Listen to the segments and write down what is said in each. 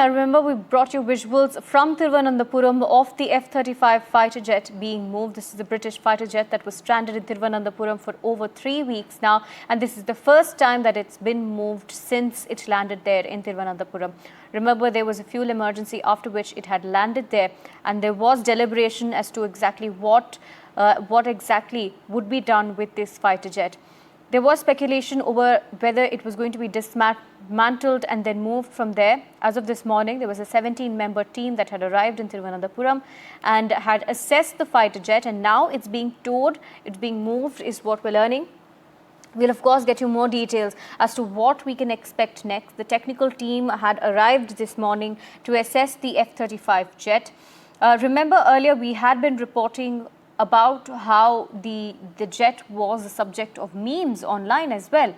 I remember we brought you visuals from Thiruvananthapuram of the F-35 fighter jet being moved. This is the British fighter jet that was stranded in Thiruvananthapuram for over 3 weeks now. And this is the first time that it's been moved since it landed there in Thiruvananthapuram. Remember, there was a fuel emergency after which it had landed there. And there was deliberation as to exactly what exactly would be done with this fighter jet. There was speculation over whether it was going to be dismantled and then moved from there. As of this morning, there was a 17-member team that had arrived in Thiruvananthapuram and had assessed the fighter jet, and now it's being towed, it's being moved is what we're learning. We'll of course get you more details as to what we can expect next. The technical team had arrived this morning to assess the F-35 jet. Remember earlier we had been reporting about how the jet was the subject of memes online as well.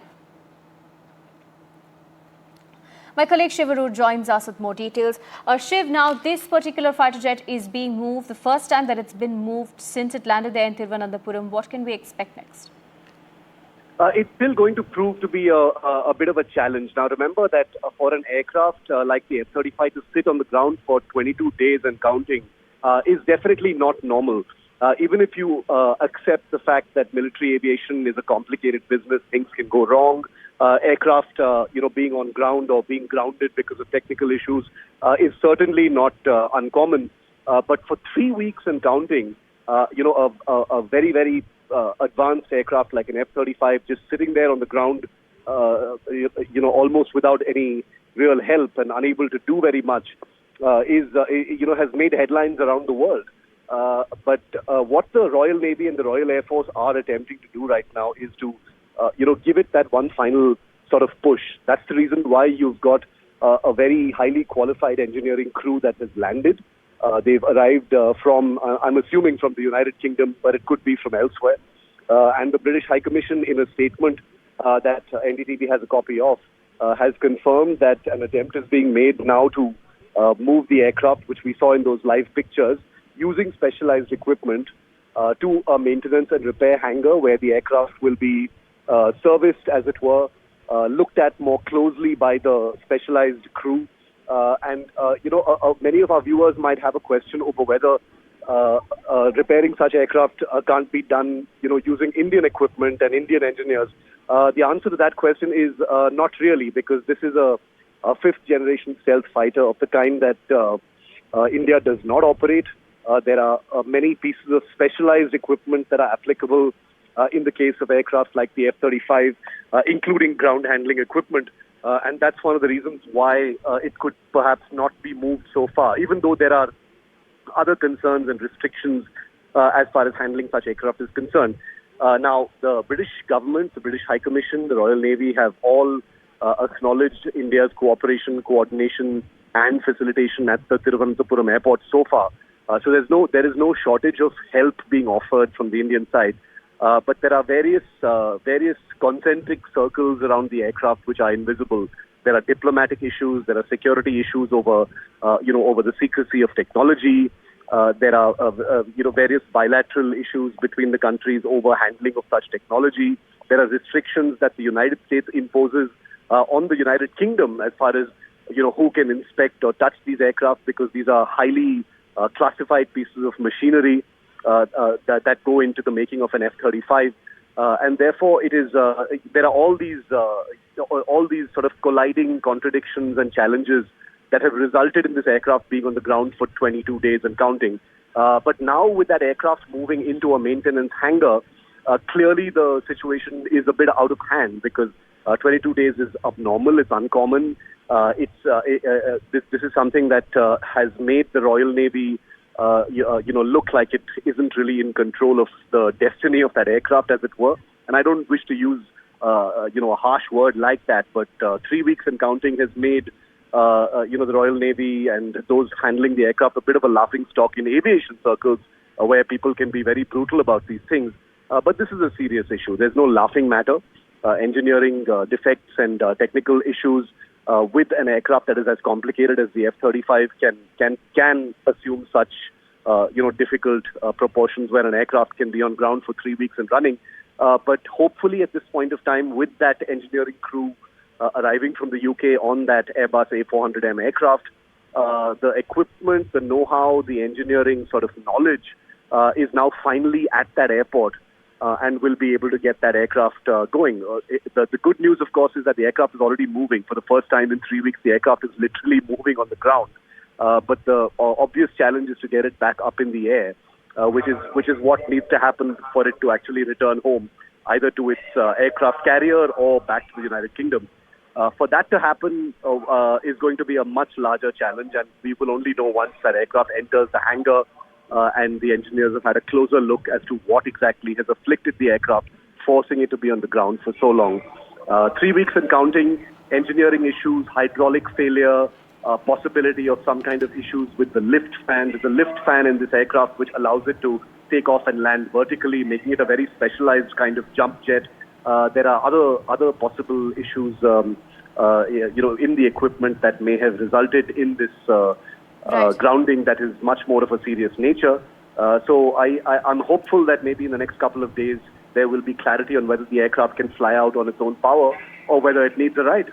My colleague Shiv Arur joins us with more details. Shiv, now this particular fighter jet is being moved, the first time that it's been moved since it landed there in Thiruvananthapuram. What can we expect next? It's still going to prove to be a bit of a challenge. Now, remember that for an aircraft like the F-35 to sit on the ground for 22 days and counting is definitely not normal. Even if you accept the fact that military aviation is a complicated business, things can go wrong. Aircraft, being on ground or being grounded because of technical issues is certainly not uncommon. But for 3 weeks and counting, a very, very advanced aircraft like an F-35 just sitting there on the ground, almost without any real help and unable to do very much, has made headlines around the world. But what the Royal Navy and the Royal Air Force are attempting to do right now is to, give it that one final sort of push. That's the reason why you've got a very highly qualified engineering crew that has landed. They've arrived from, I'm assuming from the United Kingdom, but it could be from elsewhere. And the British High Commission, in a statement that NDTV has a copy of, has confirmed that an attempt is being made now to move the aircraft, which we saw in those live pictures, using specialized equipment to a maintenance and repair hangar where the aircraft will be serviced, as it were, looked at more closely by the specialized crew. Many of our viewers might have a question over whether repairing such aircraft can't be done, using Indian equipment and Indian engineers. The answer to that question is not really, because this is a fifth-generation stealth fighter of the kind that India does not operate. There are many pieces of specialized equipment that are applicable in the case of aircraft like the F-35, including ground handling equipment. And that's one of the reasons why it could perhaps not be moved so far, even though there are other concerns and restrictions as far as handling such aircraft is concerned. Now, the British government, the British High Commission, the Royal Navy have all acknowledged India's cooperation, coordination and facilitation at the Thiruvananthapuram airport so far. So there is no shortage of help being offered from the Indian side. But there are various concentric circles around the aircraft which are invisible. There are diplomatic issues. There are security issues over the secrecy of technology. There are various bilateral issues between the countries over handling of such technology. There are restrictions that the United States imposes on the United Kingdom as far as who can inspect or touch these aircraft, because these are highly classified pieces of machinery that go into the making of an F-35, and therefore it is there are all these sort of colliding contradictions and challenges that have resulted in this aircraft being on the ground for 22 days and counting. But now with that aircraft moving into a maintenance hangar, clearly the situation is a bit out of hand, because 22 days is abnormal, it's uncommon. This is something that has made the Royal Navy look like it isn't really in control of the destiny of that aircraft, as it were. And I don't wish to use a harsh word like that, but 3 weeks and counting has made the Royal Navy and those handling the aircraft a bit of a laughing stock in aviation circles, where people can be very brutal about these things. But this is a serious issue. There's no laughing matter. Engineering defects and technical issues with an aircraft that is as complicated as the F-35 can assume such difficult proportions where an aircraft can be on ground for 3 weeks and running. But hopefully at this point of time, with that engineering crew arriving from the UK on that Airbus A400M aircraft, the equipment, the know-how, the engineering sort of knowledge is now finally at that airport and will be able to get that aircraft going. The good news, of course, is that the aircraft is already moving. For the first time in 3 weeks, the aircraft is literally moving on the ground. But the obvious challenge is to get it back up in the air, which is what needs to happen for it to actually return home, either to its aircraft carrier or back to the United Kingdom. For that to happen is going to be a much larger challenge, and we will only know once that aircraft enters the hangar and the engineers have had a closer look as to what exactly has afflicted the aircraft, forcing it to be on the ground for so long. 3 weeks and counting, engineering issues, hydraulic failure, possibility of some kind of issues with the lift fan. There's a lift fan in this aircraft which allows it to take off and land vertically, making it a very specialized kind of jump jet. There are other possible issues, in the equipment that may have resulted in this grounding that is much more of a serious nature. So I'm hopeful that maybe in the next couple of days there will be clarity on whether the aircraft can fly out on its own power or whether it needs a ride.